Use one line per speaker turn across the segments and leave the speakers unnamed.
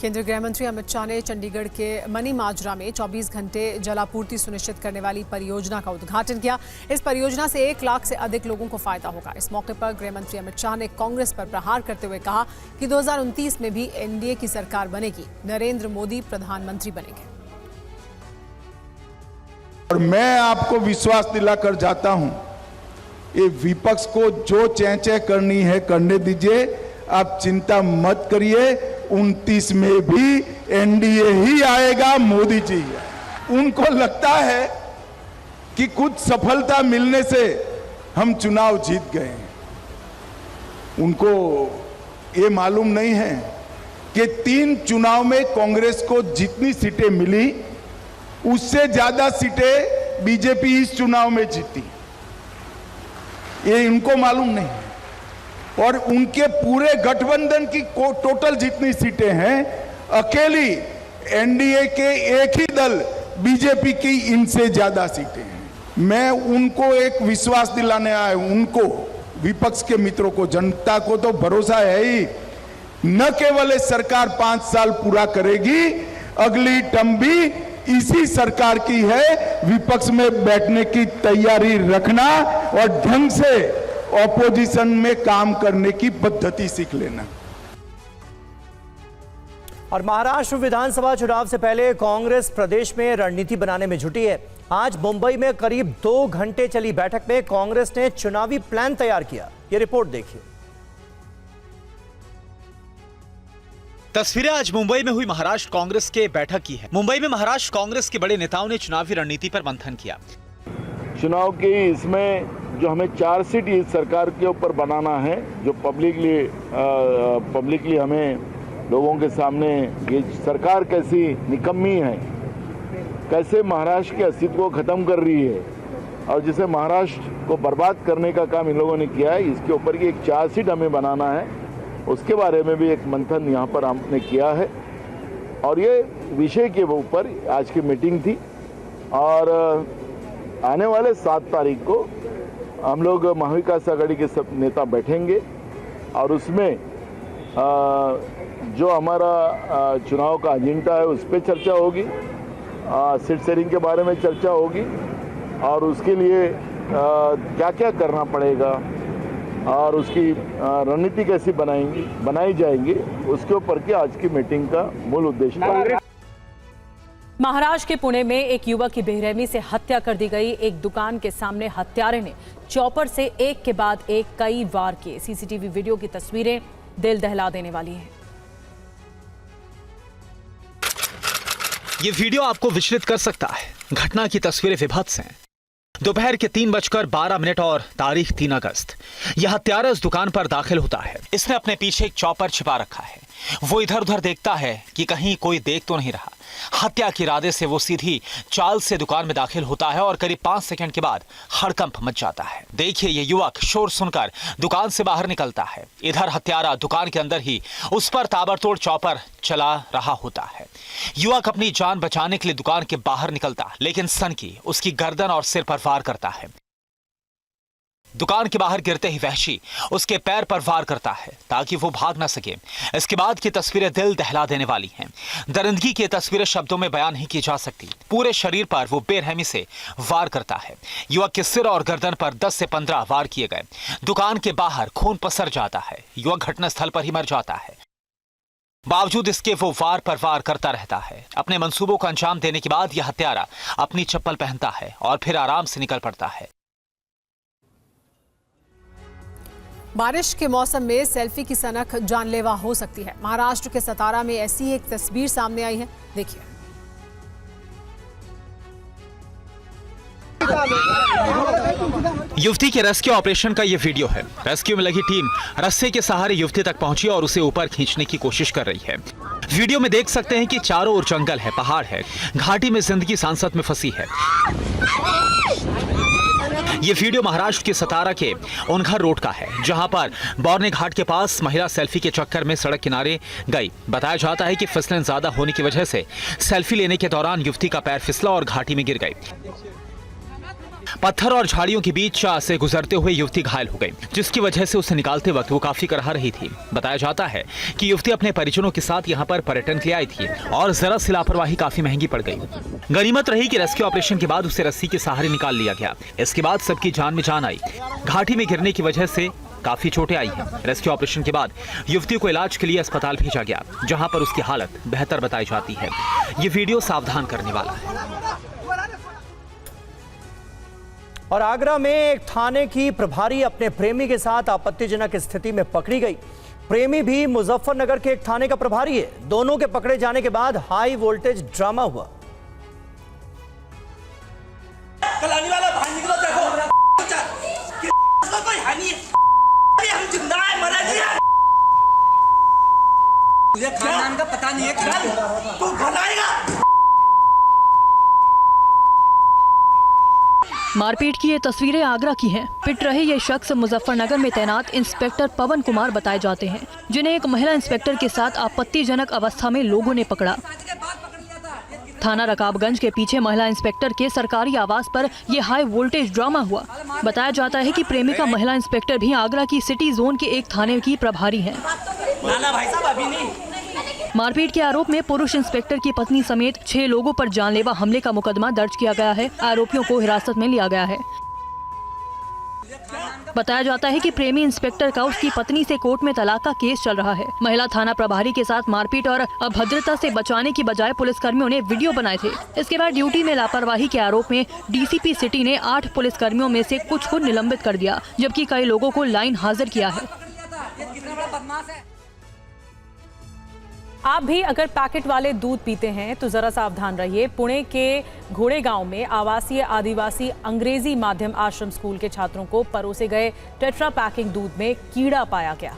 केंद्रीय गृह मंत्री अमित शाह ने चंडीगढ़ के मनी माजरा में 24 घंटे जलापूर्ति सुनिश्चित करने वाली परियोजना का उद्घाटन किया। इस परियोजना से 1 लाख से अधिक लोगों को फायदा होगा। इस मौके पर गृह मंत्री अमित शाह ने कांग्रेस पर प्रहार करते हुए कहा कि 2029 में भी एनडीए की सरकार बनेगी, नरेंद्र मोदी प्रधानमंत्री बनेंगे।
और मैं आपको विश्वास दिलाकर जाता हूं, ये विपक्ष को जो चेंचे करनी है करने दीजिए, आप चिंता मत करिए। 29 में भी एनडीए ही आएगा, मोदी जी। उनको लगता है कि कुछ सफलता मिलने से हम चुनाव जीत गए हैं। उनको ये मालूम नहीं है कि 3 चुनाव में कांग्रेस को जितनी सीटें मिली उससे ज्यादा सीटें बीजेपी इस चुनाव में जीती। ये इनको मालूम नहीं है। और उनके पूरे गठबंधन की टोटल जितनी सीटें हैं, अकेली एनडीए के एक ही दल बीजेपी की इनसे ज्यादा सीटें हैं। मैं उनको एक विश्वास दिलाने आया हूं, उनको, विपक्ष के मित्रों को, जनता को तो भरोसा है ही। न केवल ये सरकार 5 साल पूरा करेगी, अगली टर्म भी इसी सरकार की है। विपक्ष में बैठने की तैयारी रखना और ढंग से ऑपोजिशन में काम करने की पद्धति सीख लेना।
और महाराष्ट्र विधानसभा चुनाव से पहले कांग्रेस प्रदेश में रणनीति बनाने में जुटी है। आज मुंबई में करीब 2 घंटे चली बैठक में कांग्रेस ने चुनावी प्लान तैयार किया। ये रिपोर्ट देखिए।
तस्वीरें आज मुंबई में हुई महाराष्ट्र कांग्रेस के बैठक की है। मुंबई में महाराष्ट्र कांग्रेस के बड़े नेताओं ने चुनावी रणनीति पर मंथन किया।
चुनाव की इसमें जो हमें 4 सीट इस सरकार के ऊपर बनाना है, जो पब्लिकली हमें लोगों के सामने ये सरकार कैसी निकम्मी है, कैसे महाराष्ट्र के अस्तित्व को खत्म कर रही है और जिसे महाराष्ट्र को बर्बाद करने का काम इन लोगों ने किया है, इसके ऊपर की एक 4 सीट हमें बनाना है। उसके बारे में भी एक मंथन यहाँ पर हमने किया है और ये विषय के ऊपर आज की मीटिंग थी। और आने वाले 7 तारीख को हम लोग महाविकास आघाड़ी के सब नेता बैठेंगे और उसमें जो हमारा चुनाव का एजेंडा है उस पर चर्चा होगी, सीट शेयरिंग के बारे में चर्चा होगी और उसके लिए क्या क्या करना पड़ेगा और उसकी रणनीति कैसी बनाई जाएगी, उसके ऊपर की आज की मीटिंग का मूल उद्देश्य।
महाराष्ट्र के पुणे में एक युवक की बेरहमी से हत्या कर दी गई। एक दुकान के सामने हत्यारे ने चॉपर से एक के बाद एक कई वार किए। सीसीटीवी वीडियो की तस्वीरें दिल दहला देने वाली हैं।
ये वीडियो आपको विचलित कर सकता है। घटना की तस्वीरें विभत्स हैं। दोपहर के 3:12 और तारीख 3 अगस्त। यह हत्यारा इस दुकान पर दाखिल होता है। इसने अपने पीछे एक चॉपर छिपा रखा है। वो इधर उधर देखता है कि कहीं कोई देख तो नहीं रहा। हत्या के इरादे से वो सीधी चाल से दुकान में दाखिल होता है और करीब 5 सेकंड के बाद हड़कंप मच जाता है। देखिए, ये युवक शोर सुनकर दुकान से बाहर निकलता है। इधर हत्यारा दुकान के अंदर ही उस पर ताबड़तोड़ चॉपर चला रहा होता है। युवक अपनी जान बचाने के लिए दुकान के बाहर निकलता, लेकिन सनकी उसकी गर्दन और सिर पर वार करता है। दुकान के बाहर गिरते ही वहशी उसके पैर पर वार करता है ताकि वो भाग ना सके। इसके बाद की तस्वीरें दिल दहला देने वाली हैं। दरिंदगी की तस्वीरें शब्दों में बयान नहीं की जा सकती। पूरे शरीर पर वो बेरहमी से वार करता है। युवक के सिर और गर्दन पर 10 से 15 वार किए गए। दुकान के बाहर खून पसर जाता है। युवक घटनास्थल पर ही मर जाता है। बावजूद इसके वो वार पर वार करता रहता है। अपने मंसूबों को अंजाम देने के बाद यह हत्यारा अपनी चप्पल पहनता है और फिर आराम से निकल पड़ता है।
बारिश के मौसम में सेल्फी की सनक जानलेवा हो सकती है। महाराष्ट्र के सतारा में ऐसी एक तस्वीर सामने आई है, देखिए।
युवती के रेस्क्यू ऑपरेशन का यह वीडियो है। रेस्क्यू में लगी टीम रस्से के सहारे युवती तक पहुंची और उसे ऊपर खींचने की कोशिश कर रही है। वीडियो में देख सकते हैं कि चारों ओर जंगल है, पहाड़ है, घाटी में जिंदगी सांसत में फंसी है। ये वीडियो महाराष्ट्र के सतारा के ओनघर रोड का है, जहां पर बौरने घाट के पास महिला सेल्फी के चक्कर में सड़क किनारे गई। बताया जाता है कि फिसलन ज्यादा होने की वजह से सेल्फी लेने के दौरान युवती का पैर फिसला और घाटी में गिर गई। पत्थर और झाड़ियों के बीच से गुजरते हुए युवती घायल हो गई, जिसकी वजह से उसे निकालते वक्त वो काफी कराह रही थी। बताया जाता है कि युवती अपने परिजनों के साथ यहाँ पर पर्यटन के लिए आई थी और जरा सी लापरवाही काफी महंगी पड़ गई। गनीमत रही कि रेस्क्यू ऑपरेशन के बाद उसे रस्सी के सहारे निकाल लिया गया। इसके बाद सबकी जान में जान आई। घाटी में गिरने की वजह से काफी चोटें आई हैं। रेस्क्यू ऑपरेशन के बाद युवती को इलाज के लिए अस्पताल भेजा गया, जहां पर उसकी हालत बेहतर बताई जाती है। ये वीडियो सावधान करने वाला है।
और आगरा में एक थाने की प्रभारी अपने प्रेमी के साथ आपत्तिजनक स्थिति में पकड़ी गई। प्रेमी भी मुजफ्फरनगर के एक थाने का प्रभारी है। दोनों के पकड़े जाने के बाद हाई वोल्टेज ड्रामा हुआ।
कलानी वाला भाई निकलो, देखो कोई हानि, हम जिंदा है, मरा नहीं। मुझे खानदान का पता नहीं है, तू भलाएगा।
मारपीट की ये तस्वीरें आगरा की हैं। पिट रहे ये शख्स मुजफ्फरनगर में तैनात इंस्पेक्टर पवन कुमार बताए जाते हैं, जिन्हें एक महिला इंस्पेक्टर के साथ आपत्तिजनक अवस्था में लोगों ने पकड़ा। थाना रकाबगंज के पीछे महिला इंस्पेक्टर के सरकारी आवास पर यह हाई वोल्टेज ड्रामा हुआ। बताया जाता है कि प्रेमिका महिला इंस्पेक्टर भी आगरा की सिटी जोन के एक थाने की प्रभारी हैं।
भाई साहब अभी नहीं।
मारपीट के आरोप में पुरुष इंस्पेक्टर की पत्नी समेत 6 लोगों पर जानलेवा हमले का मुकदमा दर्ज किया गया है। आरोपियों को हिरासत में लिया गया है। बताया जाता है कि प्रेमी इंस्पेक्टर का उसकी पत्नी से कोर्ट में तलाक का केस चल रहा है। महिला थाना प्रभारी के साथ मारपीट और अभद्रता से बचाने की बजाय पुलिसकर्मियों ने वीडियो बनाए थे। इसके बाद ड्यूटी में लापरवाही के आरोप में डीसीपी सिटी ने 8 पुलिसकर्मियों में से कुछ को निलंबित कर दिया, जबकि कई लोगों को लाइन हाजिर किया है। आप भी अगर पैकेट वाले दूध पीते हैं तो जरा सावधान रहिए। पुणे के घोड़े गांव में आवासीय आदिवासी अंग्रेजी माध्यम आश्रम स्कूल के छात्रों को परोसे गए टेट्रा पैकिंग दूध में कीड़ा पाया गया।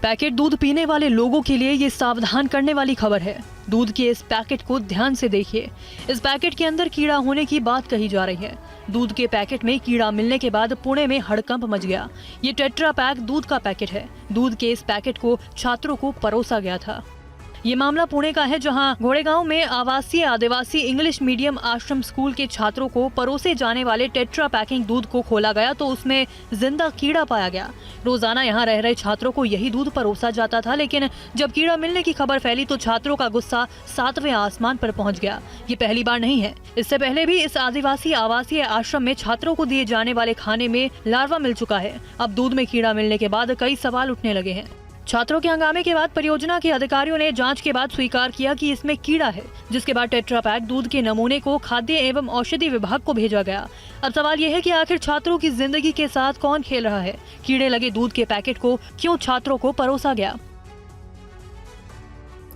पैकेट दूध पीने वाले लोगों के लिए ये सावधान करने वाली खबर है। दूध के इस पैकेट को ध्यान से देखिए। इस पैकेट के अंदर कीड़ा होने की बात कही जा रही है। दूध के पैकेट में कीड़ा मिलने के बाद पुणे में हड़कंप मच गया। ये टेट्रा पैक दूध का पैकेट है। दूध के इस पैकेट को छात्रों को परोसा गया था। ये मामला पुणे का है, जहां घोड़ेगांव में आवासीय आदिवासी इंग्लिश मीडियम आश्रम स्कूल के छात्रों को परोसे जाने वाले टेट्रा पैकिंग दूध को खोला गया तो उसमें जिंदा कीड़ा पाया गया। रोजाना यहां रह रहे छात्रों को यही दूध परोसा जाता था, लेकिन जब कीड़ा मिलने की खबर फैली तो छात्रों का गुस्सा 7वें आसमान पर पहुंच गया। ये पहली बार नहीं है। इससे पहले भी इस आदिवासी आवासीय आश्रम में छात्रों को दिए जाने वाले खाने में लार्वा मिल चुका है। अब दूध में कीड़ा मिलने के बाद कई सवाल उठने लगे हैं। छात्रों के हंगामे के बाद परियोजना के अधिकारियों ने जांच के बाद स्वीकार किया कि इसमें कीड़ा है, जिसके बाद टेट्रा पैक दूध के नमूने को खाद्य एवं औषधि विभाग को भेजा गया। अब सवाल यह है कि आखिर छात्रों की जिंदगी के साथ कौन खेल रहा है? कीड़े लगे दूध के पैकेट को क्यों छात्रों को परोसा गया?